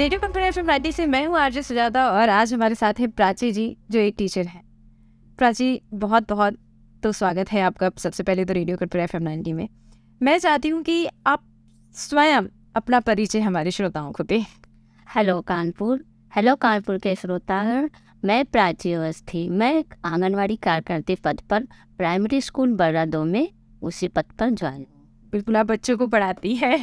Radio company FM 90 से मैं हूँ आरजे सुजाता और आज हमारे साथ हैं प्राची जी जो एक टीचर हैं। प्राची, बहुत बहुत तो स्वागत है आपका सबसे पहले तो रेडियो कंपनी एफएम 90 में। मैं चाहती हूँ कि आप स्वयं अपना परिचय हमारे श्रोताओं को दें। हेलो कानपुर के श्रोतागण, मैं प्राची अवस्थी। मैं एक आंगनवाड़ी कार्यकर्ती पद पर प्राइमरी स्कूल बर्रा 2 में उसी पद पर ज्वाइन हूँ। बिल्कुल, आप बच्चों को पढ़ाती है।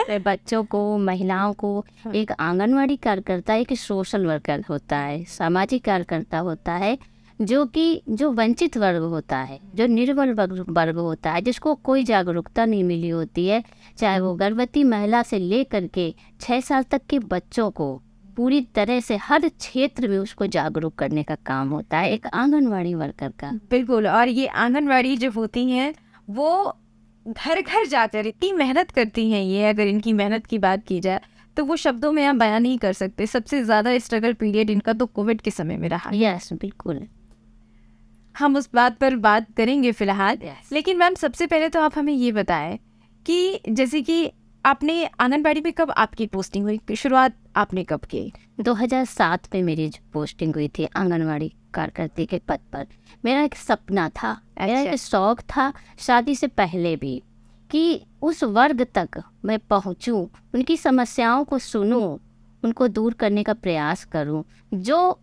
मैं बच्चों को, महिलाओं को, एक आंगनवाड़ी कार्यकर्ता एक सोशल वर्कर होता है, सामाजिक कार्यकर्ता होता है, जो वंचित वर्ग होता है, जो निर्बल वर्ग होता है, जिसको कोई जागरूकता नहीं मिली होती है, चाहे वो गर्भवती महिला से लेकर के 6 साल तक के बच्चों को पूरी तरह से हर क्षेत्र में उसको जागरूक करने का काम होता है एक आंगनवाड़ी वर्कर का। बिल्कुल, और ये आंगनवाड़ी जो होती हैं वो घर घर जाकर इतनी मेहनत करती हैं। ये अगर इनकी मेहनत की बात की जाए तो वो शब्दों में आप बयान नहीं कर सकते। सबसे ज़्यादा स्ट्रगल पीरियड इनका तो कोविड के समय में रहा। यस, बिल्कुल, हम उस बात पर बात करेंगे फिलहाल। Yes. लेकिन मैम, सबसे पहले तो आप हमें ये बताएं कि जैसे कि आपने आंगनबाड़ी में कब आपकी पोस्टिंग हुई, शुरुआत आपने कब की? 2007 में मेरी पोस्टिंग हुई थी आंगनवाड़ी कार्यकर्ती के पद पर। मेरा एक सपना था, मेरा एक शौक था शादी से पहले भी, कि उस वर्ग तक मैं पहुंचूं, उनकी समस्याओं को सुनूं, उनको दूर करने का प्रयास करूं। जो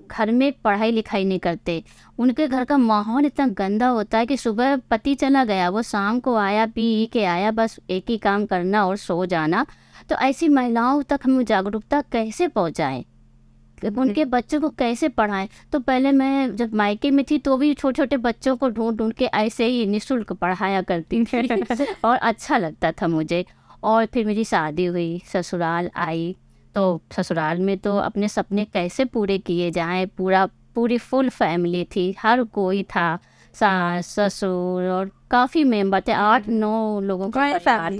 घर में पढ़ाई लिखाई नहीं करते, उनके घर का माहौल इतना गंदा होता है कि सुबह पति चला गया, वो शाम को आया, पी के आया, बस एक ही काम करना और सो जाना। तो ऐसी महिलाओं तक हम जागरूकता कैसे पहुंचाएं, उनके बच्चों को कैसे पढ़ाएं? तो पहले मैं जब मायके में थी तो भी छोटे छोटे बच्चों को ढूंढ के ऐसे ही निःशुल्क पढ़ाया करती थी और अच्छा लगता था मुझे। और फिर मेरी शादी हुई, ससुराल आई, तो ससुराल में तो अपने सपने कैसे पूरे किए जाएं, पूरी फुल फैमिली थी, हर कोई था, सास ससुर और काफ़ी मेंबर थे, 8-9 लोगों का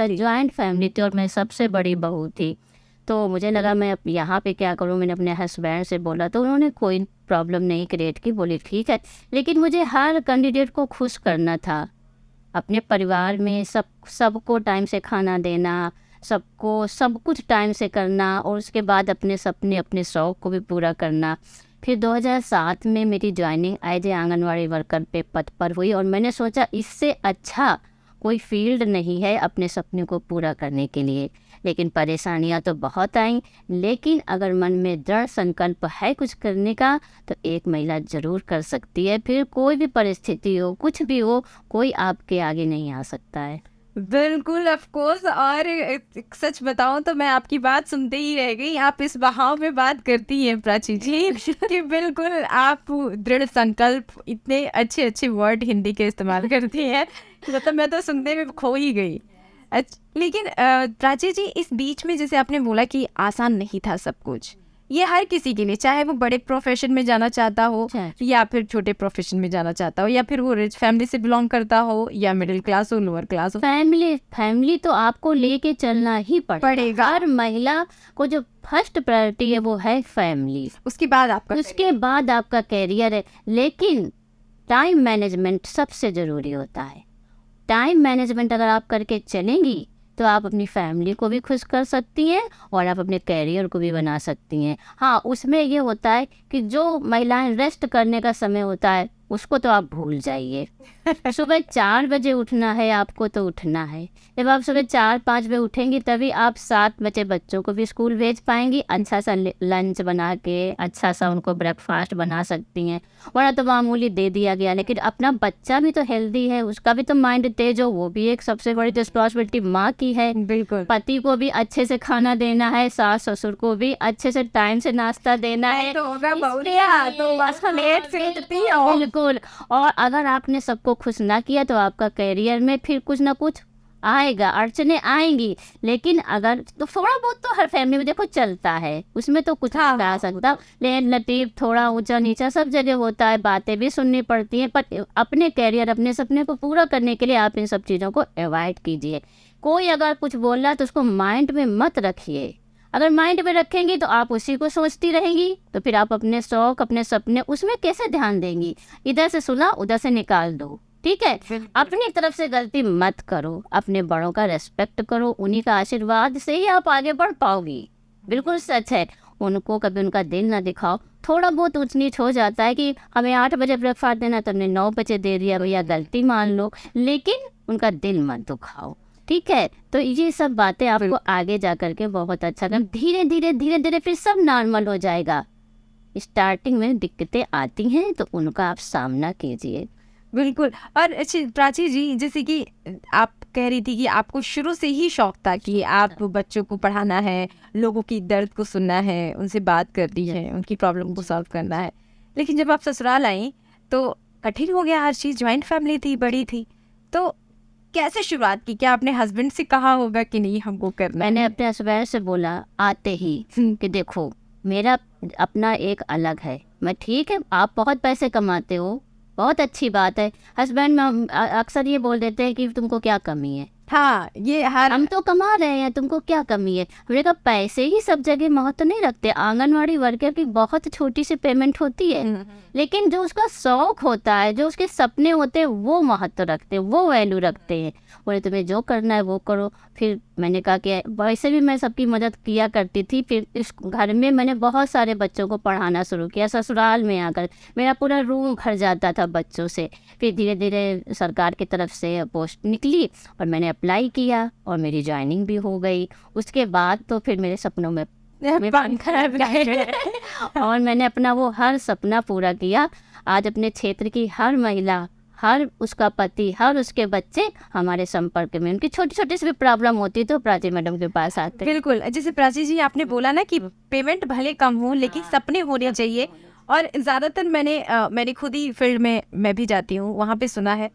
ज्वाइंट फैमिली थी और मैं सबसे बड़ी बहू थी। तो मुझे लगा मैं अब यहाँ पे क्या करूँ। मैंने अपने हस्बैंड से बोला तो उन्होंने कोई प्रॉब्लम नहीं क्रिएट की, बोली ठीक है। लेकिन मुझे हर कैंडिडेट को खुश करना था, अपने परिवार में सबको टाइम से खाना देना, सबको सब कुछ टाइम से करना और उसके बाद अपने सपने, अपने शौक़ को भी पूरा करना। फिर 2007 में मेरी joining as a anganwadi worker पे पद पर हुई और मैंने सोचा इससे अच्छा कोई फील्ड नहीं है अपने सपने को पूरा करने के लिए। लेकिन परेशानियां तो बहुत आईं, लेकिन अगर मन में दृढ़ संकल्प है कुछ करने का तो एक महिला ज़रूर कर सकती है। फिर कोई भी परिस्थिति हो, कुछ भी हो, कोई आपके आगे नहीं आ सकता है। बिल्कुल, ऑफ कोर्स। और सच बताऊं तो मैं आपकी बात सुनते ही रह गई। आप इस बहाव में बात करती हैं प्राची जी कि बिल्कुल आप दृढ़ संकल्प, इतने अच्छे अच्छे वर्ड हिंदी के इस्तेमाल करती हैं, मतलब मैं तो सुनने में खो ही गई। लेकिन प्राची जी, इस बीच में जैसे आपने बोला कि आसान नहीं था सब कुछ, ये हर किसी के लिए, चाहे वो बड़े प्रोफेशन में जाना चाहता हो या फिर छोटे प्रोफेशन में जाना चाहता हो, या फिर वो रिच फैमिली से बिलोंग करता हो या मिडिल क्लास हो, लोअर क्लास हो, फैमिली तो आपको लेके चलना ही पड़ेगा। हर महिला को जो फर्स्ट प्रायोरिटी है वो है फैमिली, उसके बाद आपका कैरियर है। लेकिन टाइम मैनेजमेंट सबसे ज़रूरी होता है। टाइम मैनेजमेंट अगर आप करके चलेंगी तो आप अपनी फैमिली को भी खुश कर सकती हैं और आप अपने कैरियर को भी बना सकती हैं। हाँ, उसमें ये होता है कि जो महिलाएं रेस्ट करने का समय होता है उसको तो आप भूल जाइए। सुबह 4 बजे उठना है आपको तो उठना है। जब आप सुबह 4-5 बजे उठेंगी तभी आप 7 बजे बच्चों को भी स्कूल भेज पाएंगी, अच्छा सा लंच बना के, अच्छा सा उनको ब्रेकफास्ट बना सकती हैं। वरना तो मामूली दे दिया गया। लेकिन अपना बच्चा भी तो हेल्दी है, उसका भी तो माइंड तेज हो, वो भी एक सबसे बड़ी रिस्पॉन्सिबिलिटी माँ की है। बिल्कुल, पति को भी अच्छे से खाना देना है, सास ससुर को भी अच्छे से टाइम से नाश्ता देना है। तो होगा बिल्कुल। और अगर आपने सबको खुश ना किया तो आपका कैरियर में फिर कुछ ना कुछ आएगा, अड़चने आएंगी। लेकिन अगर तो थोड़ा बहुत तो हर फैमिली में देखो चलता है, उसमें तो कुछ आ सकता, लेकिन लतीफ थोड़ा ऊंचा नीचा सब जगह होता है, बातें भी सुननी पड़ती हैं। पर अपने कैरियर, अपने सपने को पूरा करने के लिए आप इन सब चीज़ों को अवॉइड कीजिए। कोई अगर कुछ बोल रहा है तो उसको माइंड में मत रखिए। अगर माइंड में रखेंगी तो आप उसी को सोचती रहेंगी, तो फिर आप अपने शौक, अपने सपने, उसमें कैसे ध्यान देंगी? इधर से सुना उधर से निकाल दो, ठीक है? अपनी तरफ से गलती मत करो, अपने बड़ों का रेस्पेक्ट करो, उन्हीं का आशीर्वाद से ही आप आगे बढ़ पाओगी। बिल्कुल सच है। उनको कभी उनका दिल ना दिखाओ। थोड़ा बहुत ऊंच नीच हो जाता है कि हमें 8 बजे ब्रेकफास्ट देना, तुमने 9 बजे दे दिया, भैया गलती मान लो, लेकिन उनका दिल मत दुखाओ, ठीक है। तो ये सब बातें आपको आगे जा करके बहुत अच्छा कर, धीरे धीरे फिर सब नॉर्मल हो जाएगा। स्टार्टिंग में दिक्कतें आती हैं तो उनका आप सामना कीजिए। बिल्कुल। और अच्छा प्राची जी, जैसे कि आप कह रही थी कि आपको शुरू से ही शौक था कि आप बच्चों को पढ़ाना है, लोगों की दर्द को सुनना है, उनसे बात करनी है, उनकी प्रॉब्लम को सॉल्व करना है। लेकिन जब आप ससुराल आई तो कठिन हो गया हर चीज़, जॉइंट फैमिली थी, बड़ी थी, तो कैसे शुरुआत की? क्या आपने हस्बैंड से कहा होगा कि नहीं हमको करना मैंने है? अपने हस्बैंड से बोला आते ही कि देखो मेरा अपना एक अलग है, मैं ठीक है आप बहुत पैसे कमाते हो, बहुत अच्छी बात है। हस्बैंड में अक्सर ये बोल देते हैं कि तुमको क्या कमी है, हाँ, ये हर हम तो कमा रहे हैं, तुमको क्या कमी है। मैंने कहा पैसे ही सब जगह महत्व नहीं रखते। आंगनवाड़ी वर्कर की बहुत छोटी सी पेमेंट होती है, लेकिन जो उसका शौक होता है, जो उसके सपने होते हैं, वो महत्व रखते हैं, वो वैल्यू रखते हैं। बोले तुम्हें जो करना है वो करो। फिर मैंने कहा कि वैसे भी मैं सबकी मदद किया करती थी। फिर इस घर में मैंने बहुत सारे बच्चों को पढ़ाना शुरू किया। ससुराल में आकर मेरा पूरा रूम भर जाता था बच्चों से। फिर धीरे धीरे सरकार की तरफ से पोस्ट निकली और मैंने अप्लाई किया और मेरी ज्वाइनिंग भी हो गई। उसके बाद तो फिर मेरे सपनों में पंख लग गए। और मैंने अपना वो हर सपना पूरा किया। आज अपने क्षेत्र की हर महिला, हर उसका पति, हर उसके बच्चे हमारे संपर्क में, उनकी छोटी छोटी सी भी प्रॉब्लम होती तो प्राची मैडम के पास आते। बिल्कुल। जैसे प्राची जी आपने बोला ना कि पेमेंट भले कम हो लेकिन सपने होने चाहिए। और ज़्यादातर मैंने खुद ही फील्ड में मैं भी जाती हूँ, वहाँ पे सुना है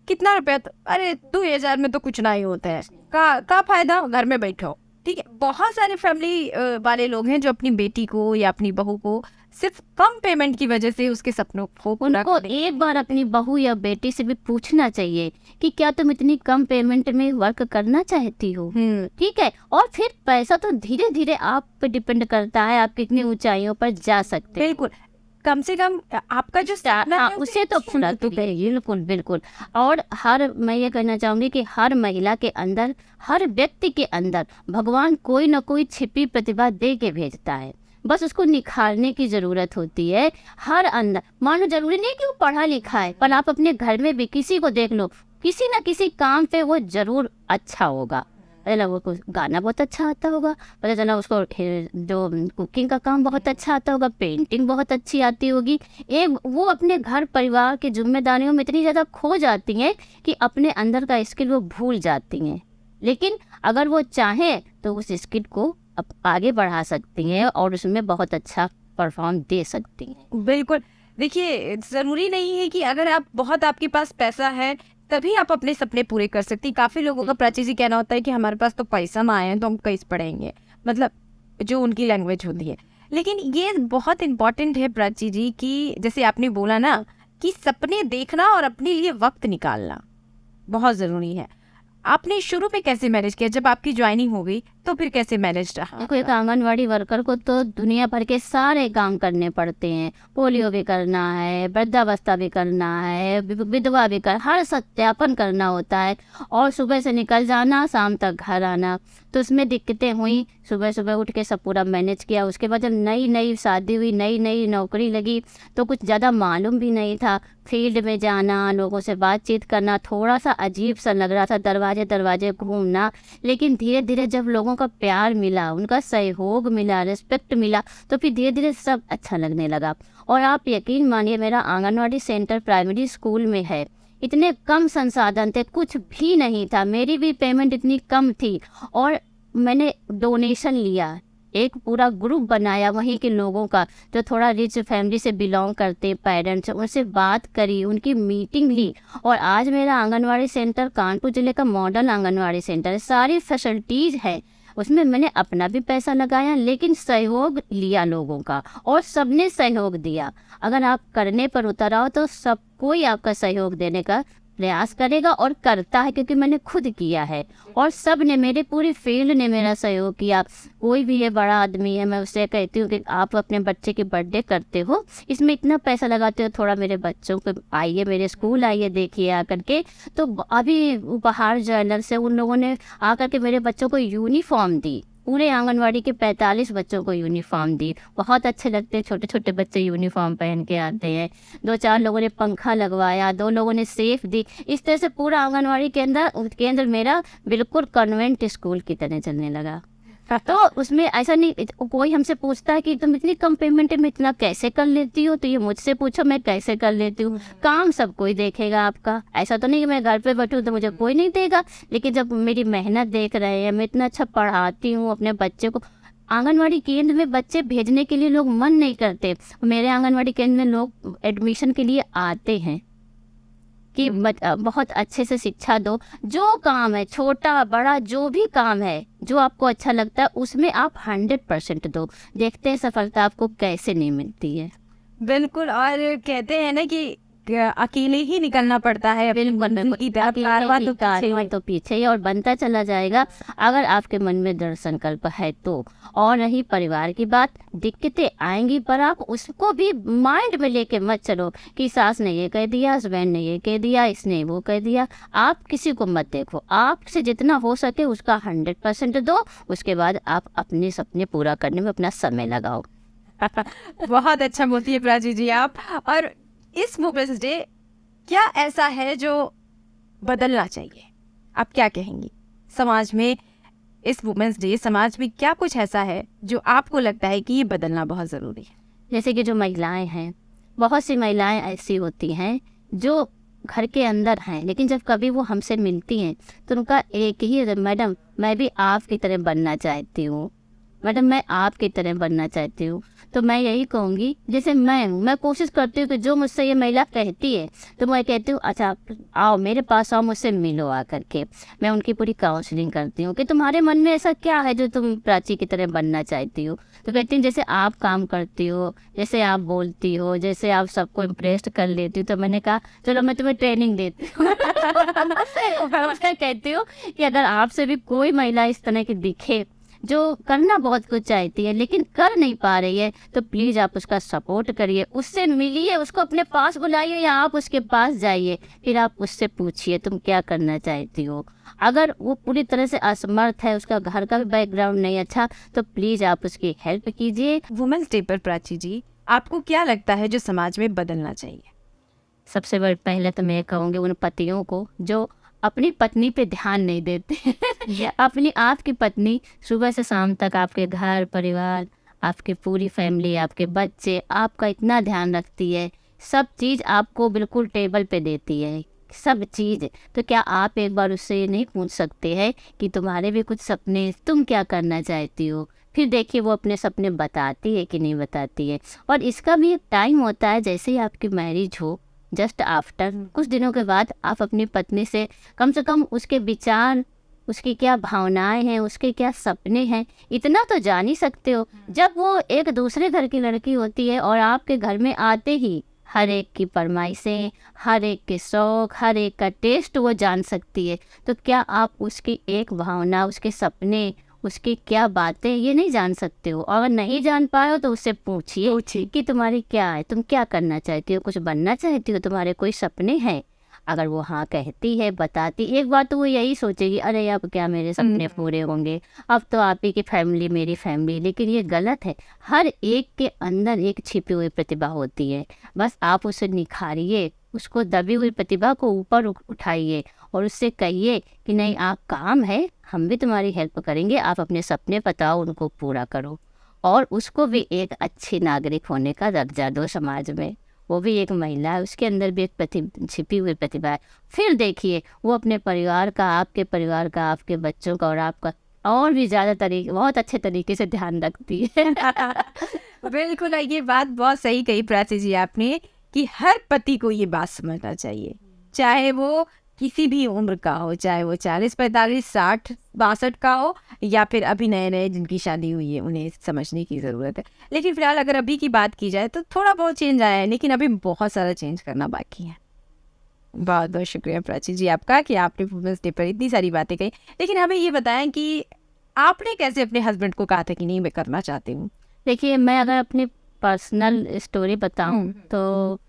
कितना रुपया तो, अरे 2000 में तो कुछ नहीं होता है, का फायदा, घर में बैठो। ठीक है, बहुत सारे फैमिली वाले लोग हैं जो अपनी बेटी को या अपनी बहू को सिर्फ कम पेमेंट की वजह से उसके सपनों को पूरा उनको एक बार अपनी बहू या बेटी से भी पूछना चाहिए कि क्या तुम इतनी कम पेमेंट में वर्क करना चाहती हो, ठीक है। और फिर पैसा तो धीरे धीरे आप पे डिपेंड करता है, आप कितनी ऊंचाइयों पर जा सकते हैं। बिल्कुल, कम से कम आपका जो सपना हाँ, है उसे तो पूरा तो बिल्कुल बिल्कुल। और मैं ये कहना चाहूंगी कि हर महिला के अंदर, हर व्यक्ति के अंदर भगवान कोई ना कोई छिपी प्रतिभा दे के भेजता है, बस उसको निखारने की जरूरत होती है। हर अंदर, मानो जरूरी नहीं कि वो पढ़ा लिखा है, पर आप अपने घर में भी किसी को देख लो, किसी ना किसी काम पे वो जरूर अच्छा होगा। पता चला वो गाना बहुत अच्छा आता होगा, पता चला उसको जो कुकिंग का काम बहुत अच्छा आता होगा, पेंटिंग बहुत अच्छी आती होगी। एक वो अपने घर परिवार की जिम्मेदारियों में इतनी ज़्यादा खो जाती हैं कि अपने अंदर का स्किल वो भूल जाती हैं। लेकिन अगर वो चाहें तो उस स्किल को आगे बढ़ा सकती हैं और उसमें बहुत अच्छा परफॉर्म दे सकती हैं। बिल्कुल। देखिए, ज़रूरी नहीं है कि अगर आप बहुत आपके पास पैसा है तभी आप अपने सपने पूरे कर सकती। काफ़ी लोगों का प्राची जी कहना होता है कि हमारे पास तो पैसा ना आए तो हम कैसे पढ़ेंगे, मतलब जो उनकी लैंग्वेज होती है। लेकिन ये बहुत इम्पॉर्टेंट है प्राची जी कि जैसे आपने बोला ना कि सपने देखना और अपने लिए वक्त निकालना बहुत ज़रूरी है। आपने शुरू में कैसे मैनेज किया? जब आपकी ज्वाइनिंग हो गई तो फिर कैसे मैनेज रहा? देखो, एक आंगनवाड़ी वर्कर को तो दुनिया भर के सारे काम करने पड़ते हैं। पोलियो भी करना है, वृद्धावस्था भी करना है, विधवा भी हर सत्यापन करना होता है, और सुबह से निकल जाना, शाम तक घर आना। तो उसमें दिक्कतें हुई। सुबह सुबह उठ के सब पूरा मैनेज किया। उसके बाद जब नई नई शादी हुई, नई नई नौकरी लगी, तो कुछ ज़्यादा मालूम भी नहीं था। फील्ड में जाना, लोगों से बातचीत करना थोड़ा सा अजीब सा लग रहा था, दरवाजे दरवाजे घूमना। लेकिन धीरे धीरे जब लोगों का प्यार मिला, उनका सहयोग मिला, रिस्पेक्ट मिला, तो फिर धीरे धीरे सब अच्छा लगने लगा। और आप यकीन मानिए, मेरा आंगनवाड़ी सेंटर प्राइमरी स्कूल में है। इतने कम संसाधन थे, कुछ भी नहीं था, मेरी भी पेमेंट इतनी कम थी, और मैंने डोनेशन लिया, एक पूरा ग्रुप बनाया वहीं के लोगों का जो थोड़ा रिच फैमिली से बिलोंग करते, पेरेंट्स, उनसे बात करी, उनकी मीटिंग ली, और आज मेरा आंगनवाड़ी सेंटर कानपुर जिले का मॉडल आंगनवाड़ी सेंटर है। सारी फैसिलिटीज़ है उसमें। मैंने अपना भी पैसा लगाया, लेकिन सहयोग लिया लोगों का, और सबने सहयोग दिया। अगर आप करने पर उतर आओ तो सब कोई आपका सहयोग देने का प्रयास करेगा और करता है, क्योंकि मैंने खुद किया है। और सब ने, मेरे पूरी फील्ड ने मेरा सहयोग किया। कोई भी ये बड़ा आदमी है, मैं उससे कहती हूँ कि आप अपने बच्चे की बर्थडे करते हो, इसमें इतना पैसा लगाते हो, थोड़ा मेरे बच्चों को आइए, मेरे स्कूल आइए, देखिए आकर के। तो अभी उपहार ज्वेलर से उन लोगों ने आकर के मेरे बच्चों को यूनिफॉर्म दी, पूरे आंगनवाड़ी के 45 बच्चों को यूनिफॉर्म दी। बहुत अच्छे लगते हैं, छोटे छोटे बच्चे यूनिफॉर्म पहन के आते हैं। 2-4 लोगों ने पंखा लगवाया, 2 लोगों ने सेफ दी। इस तरह से पूरा आंगनवाड़ी केंद्र मेरा बिल्कुल कन्वेंट स्कूल की तरह चलने लगा। तो उसमें ऐसा नहीं, कोई हमसे पूछता है कि तुम इतनी कम पेमेंट में इतना कैसे कर लेती हो, तो ये मुझसे पूछो मैं कैसे कर लेती हूँ। काम सब कोई देखेगा आपका, ऐसा तो नहीं कि मैं घर पे बैठूँ तो मुझे कोई नहीं देगा। लेकिन जब मेरी मेहनत देख रहे हैं, मैं इतना अच्छा पढ़ाती हूँ अपने बच्चे को, आंगनवाड़ी केंद्र में बच्चे भेजने के लिए लोग मन नहीं करते। मेरे आंगनवाड़ी केंद्र में लोग एडमिशन के लिए आते हैं कि बहुत अच्छे से शिक्षा दो। जो काम है, छोटा बड़ा जो भी काम है, जो आपको अच्छा लगता है उसमें आप 100% दो। देखते हैं सफलता आपको कैसे नहीं मिलती है। बिल्कुल, और कहते हैं ना कि अकेले ही निकलना पड़ता है अपनी मंजिल की तरफ, कारवां तो पीछे। तो पीछे ही और बनता चला जाएगा अगर आपके मन में दृढ़ संकल्प है तो। और रही परिवार की बात, दिक्कतें आएंगी पर आप उसको भी माइंड में लेके मत चलो कि सास ने ये कह दिया, हस्बैंड ने ये कह दिया, इसने वो कह दिया। आप किसी को मत देखो, आपसे जितना हो सके उसका 100% दो। उसके बाद आप अपने सपने पूरा करने में अपना समय लगाओ। बहुत अच्छा बोलती है प्राची जी आप। और इस वुमेन्स डे क्या ऐसा है जो बदलना चाहिए, आप क्या कहेंगी समाज में? इस वुमेन्स डे समाज में क्या कुछ ऐसा है जो आपको लगता है कि ये बदलना बहुत ज़रूरी है? जैसे कि जो महिलाएं हैं, बहुत सी महिलाएं ऐसी होती हैं जो घर के अंदर हैं, लेकिन जब कभी वो हमसे मिलती हैं तो उनका एक ही, मैडम मैं भी आपकी तरह बनना चाहती हूँ, मैडम मैं आपकी तरह बनना चाहती हूँ। तो मैं यही कहूँगी, जैसे मैं कोशिश करती हूँ कि जो मुझसे ये महिला कहती है तो मैं कहती हूँ अच्छा आओ मेरे पास आओ, मुझसे मिलो आकर के। मैं उनकी पूरी काउंसलिंग करती हूँ कि तुम्हारे मन में ऐसा क्या है जो तुम प्राची की तरह बनना चाहती हो। तो कहती हूँ जैसे आप काम करती हो, जैसे आप बोलती हो, जैसे आप सबको इम्प्रेस कर लेती हो। तो मैंने कहा चलो मैं तुम्हें ट्रेनिंग देती हूँ। मैं कहती हूँ कि अगर आपसे भी कोई महिला इस तरह की दिखे जो करना बहुत कुछ चाहती है लेकिन कर नहीं पा रही है, तो प्लीज़ आप उसका सपोर्ट करिए, उससे मिलिए, उसको अपने पास बुलाइए या आप उसके पास जाइए, फिर आप उससे पूछिए तुम क्या करना चाहती हो। अगर वो पूरी तरह से असमर्थ है, उसका घर का भी बैकग्राउंड नहीं अच्छा, तो प्लीज़ आप उसकी हेल्प कीजिए। वुमेन्स डे पर प्राची जी आपको क्या लगता है जो समाज में बदलना चाहिए? सबसे बड़ी पहले तो मैं कहूँगी उन पतियों को जो अपनी पत्नी पे ध्यान नहीं देते। अपनी आपकी पत्नी सुबह से शाम तक आपके घर परिवार, आपकी पूरी फैमिली, आपके बच्चे, आपका इतना ध्यान रखती है, सब चीज़ आपको बिल्कुल टेबल पे देती है, सब चीज़। तो क्या आप एक बार उससे ये नहीं पूछ सकते हैं कि तुम्हारे भी कुछ सपने, तुम क्या करना चाहती हो? फिर देखिए वो अपने सपने बताती है कि नहीं बताती है। और इसका भी एक टाइम होता है, जैसे ही आपकी मैरिज हो जस्ट आफ्टर कुछ दिनों के बाद आप अपनी पत्नी से कम उसके विचार, उसकी क्या भावनाएं हैं, उसके क्या सपने हैं, इतना तो जान ही सकते हो। जब वो एक दूसरे घर की लड़की होती है और आपके घर में आते ही हर एक की फरमाइशें, हर एक के शौक, हर एक का टेस्ट वो जान सकती है, तो क्या आप उसकी एक भावना, उसके सपने, उसकी क्या बातें ये नहीं जान सकते हो? अगर नहीं जान पाए हो तो उससे पूछिए कि तुम्हारी क्या है, तुम क्या करना चाहती हो, कुछ बनना चाहती हो, तुम्हारे कोई सपने हैं? अगर वो हाँ कहती है, बताती, एक बार तो वो यही सोचेगी अरे अब क्या मेरे सपने पूरे होंगे, अब तो आप ही की फैमिली मेरी फैमिली। लेकिन ये गलत है। हर एक के अंदर एक छिपी हुई प्रतिभा होती है, बस आप उसे निखारिए, उसको दबी हुई प्रतिभा को ऊपर उठाइए और उससे कहिए कि नहीं आप काम है, हम भी तुम्हारी हेल्प करेंगे, आप अपने सपने बताओ, उनको पूरा करो। और उसको भी एक अच्छी नागरिक होने का दर्जा दो समाज में। वो भी एक महिला है, उसके अंदर भी एक छिपी हुई प्रतिभा है। फिर देखिए वो अपने परिवार का, आपके परिवार का, आपके बच्चों का और आपका और भी ज़्यादा बहुत अच्छे तरीके से ध्यान रखती है। बिल्कुल, ये बात बहुत सही कही प्राची जी आपने कि हर पति को ये बात समझना चाहिए, चाहे वो किसी भी उम्र का हो, चाहे वो 40, 45, 60, 62 का हो या फिर अभी नए नए जिनकी शादी हुई है, उन्हें समझने की ज़रूरत है। लेकिन फिलहाल अगर अभी की बात की जाए तो थोड़ा बहुत चेंज आया है, लेकिन अभी बहुत सारा चेंज करना बाकी है। बहुत बहुत शुक्रिया प्राची जी आपका कि आपने वुमेन्स डे पर इतनी सारी बातें कही। लेकिन हमें ये बताएं कि आपने कैसे अपने हस्बैंड को कहा था कि नहीं मैं करना चाहती हूँ? देखिए मैं अगर अपनी पर्सनल स्टोरी बताऊं तो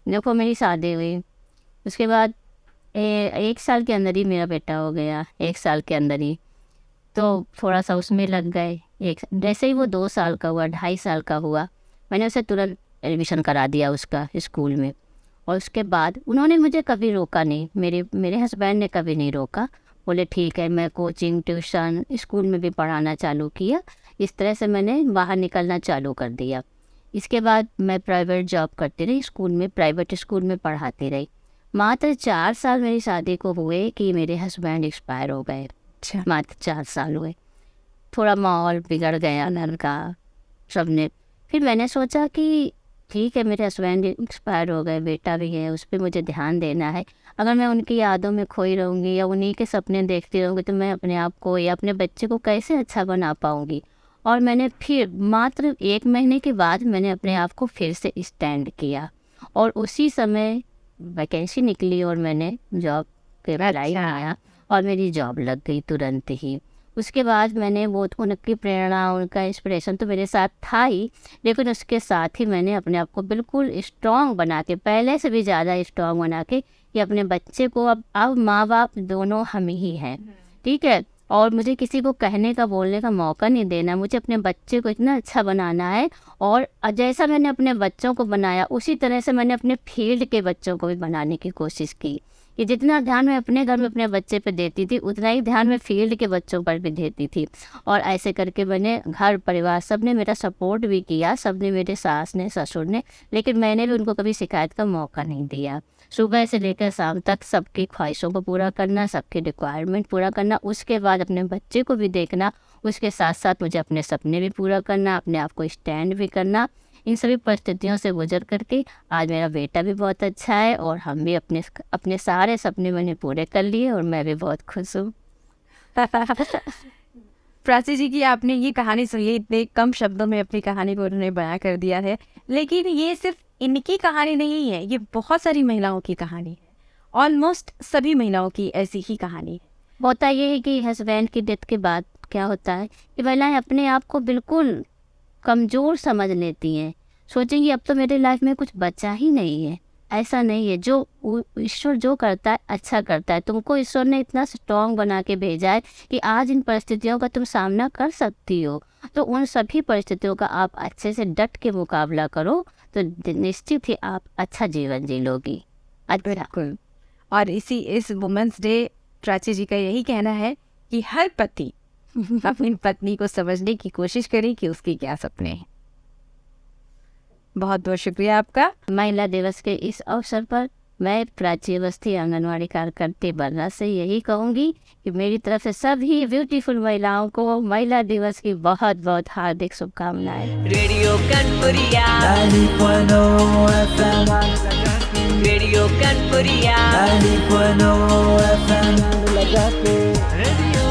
देखो मेरी शादी हुई, उसके बाद 1 साल के अंदर ही मेरा बेटा हो गया, 1 साल के अंदर ही। तो थोड़ा सा उसमें लग गए। एक जैसे ही वो 2 साल का हुआ, 2.5 साल का हुआ, मैंने उसे तुरंत एडमिशन करा दिया उसका स्कूल में। और उसके बाद उन्होंने मुझे कभी रोका नहीं, मेरे हस्बैंड ने कभी नहीं रोका। बोले ठीक है, मैं कोचिंग, ट्यूशन, स्कूल में भी पढ़ाना चालू किया। इस तरह से मैंने बाहर निकलना चालू कर दिया। इसके बाद मैं प्राइवेट जॉब करती रही, स्कूल में, प्राइवेट स्कूल में पढ़ाती रही। मात्र 4 साल मेरी शादी को हुए कि मेरे हस्बैंड एक्सपायर हो गए। अच्छा। मात्र 4 साल हुए। थोड़ा माहौल बिगड़ गया घर का, सबने। फिर मैंने सोचा कि ठीक है, मेरे हस्बैंड एक्सपायर हो गए, बेटा भी है, उस पर मुझे ध्यान देना है। अगर मैं उनकी यादों में खोई रहूँगी या उन्हीं के सपने देखती रहूँगी तो मैं अपने आप को या अपने बच्चे को कैसे अच्छा बना पाऊँगी। और मैंने फिर मात्र 1 महीने के बाद मैंने अपने आप को फिर से स्टैंड किया और उसी समय वैकेंसी निकली और मैंने जॉब के अप्लाई आया और मेरी जॉब लग गई तुरंत ही। उसके बाद मैंने वो उनकी प्रेरणा, उनका इंस्पिरेशन तो मेरे साथ था ही, लेकिन उसके साथ ही मैंने अपने आप को बिल्कुल स्ट्रॉन्ग बना के, पहले से भी ज़्यादा स्ट्रॉन्ग बना के, कि अपने बच्चे को अब माँ बाप दोनों हम ही हैं, ठीक है। और मुझे किसी को कहने का, बोलने का मौका नहीं देना, मुझे अपने बच्चे को इतना अच्छा बनाना है। और जैसा मैंने अपने बच्चों को बनाया उसी तरह से मैंने अपने फील्ड के बच्चों को भी बनाने की कोशिश की, कि जितना ध्यान मैं अपने घर में अपने बच्चे पे देती थी उतना ही ध्यान मैं फील्ड के बच्चों पर भी देती थी। और ऐसे करके मैंने घर परिवार सब ने मेरा सपोर्ट भी किया, सब ने, मेरे सास ने, ससुर ने, लेकिन मैंने भी उनको कभी शिकायत का मौका नहीं दिया। सुबह से लेकर शाम तक सबकी ख्वाहिशों को पूरा करना, सबके रिक्वायरमेंट पूरा करना, उसके बाद अपने बच्चे को भी देखना, उसके साथ साथ मुझे अपने सपने भी पूरा करना, अपने आप को स्टैंड भी करना। इन सभी परिस्थितियों से गुजर करके आज मेरा बेटा भी बहुत अच्छा है और हम भी अपने सारे सपने मैंने पूरे कर लिए और मैं भी बहुत खुश हूँ। प्राची जी की आपने ये कहानी सुनी है, इतने कम शब्दों में अपनी कहानी को उन्होंने बयां कर दिया है। लेकिन ये सिर्फ इनकी कहानी नहीं है, ये बहुत सारी महिलाओं की कहानी है। ऑलमोस्ट सभी महिलाओं की ऐसी ही कहानी है। होता ये है कि हस्बैंड की डेथ के बाद क्या होता है कि महिलाएं अपने आप को बिल्कुल कमज़ोर समझ लेती हैं, सोचेंगी अब तो मेरे लाइफ में कुछ बचा ही नहीं है। ऐसा नहीं है, जो ईश्वर जो करता है अच्छा करता है। तुमको ईश्वर ने इतना स्ट्रॉन्ग बना के भेजा है कि आज इन परिस्थितियों का तुम सामना कर सकती हो। तो उन सभी परिस्थितियों का आप अच्छे से डट के मुकाबला करो तो निश्चित ही आप अच्छा जीवन जी लोगी। बिल्कुल। और इस वुमेंस डे प्राची जी का यही कहना है कि हर पति अपनी पत्नी को समझने की कोशिश करे कि उसके क्या सपने हैं। बहुत बहुत शुक्रिया आपका। महिला दिवस के इस अवसर पर मैं प्राची अवस्थी आंगनवाड़ी कार्यकर्ता बर्रा से यही कहूँगी कि मेरी तरफ से सभी ब्यूटीफुल महिलाओं को महिला दिवस की बहुत बहुत हार्दिक शुभकामनाएं। Radio Kanpuria 90.0 FM radio Kanpuria 90.0 FM radio